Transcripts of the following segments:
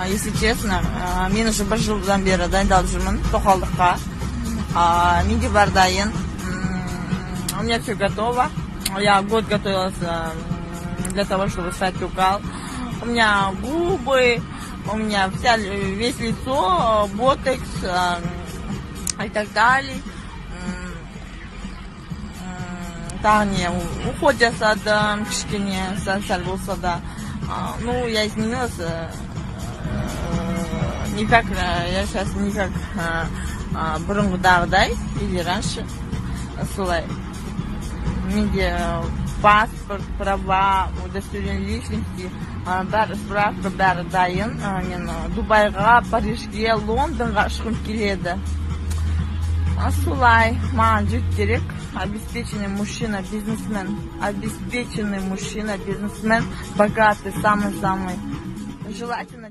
Если честно, мен уже бір жылдан бері дайындалып жүрмін тоқалдыққа. Менде бар дайын. У меня все готово. Я год готовилась для того, чтобы стать тукал. У меня губы, у меня весь лицо, ботекс и так далее. Тағыне уход жасадым, кішкене сәл болса да. Ну, я изменилась. Я сейчас не как бұрынғыдағыдай, или раньше, солай. Менде паспорт, права, удостоверение личности, бәрі справка, бәрі дайын. Мен Дубайға, Парижге, Лондонға ұшқым келеді. Солай, маған жігіт керек. Обеспеченный мужчина, бизнесмен. Обеспеченный мужчина, бизнесмен, богатый, самый-самый. Желательно.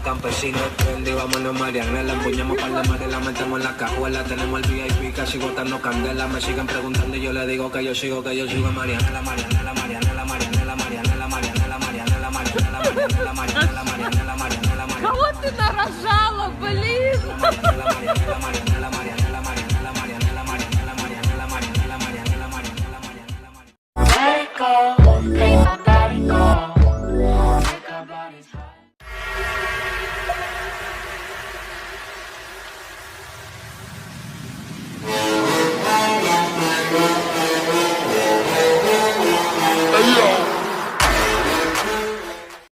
Campesino, prendíamos a Mariana, la empuñamos para la madre, la metemos en la cajuela, tenemos el VIP casi botando candela, me siguen preguntando y yo le digo que yo sigo a Mariana, la Mariana, la Mariana, la Mariana, la Mariana, la Mariana, la Mariana, la Mariana, la Mariana, la Mariana, la Mariana, la Mariana, la Mariana. Кого ты нарожала, блин? La Mariana, la Mariana, la Mariana, la Mariana, la Mariana, la Mariana, la Mariana, la Mariana, la Mariana, la Mariana, la Mariana, la Mariana.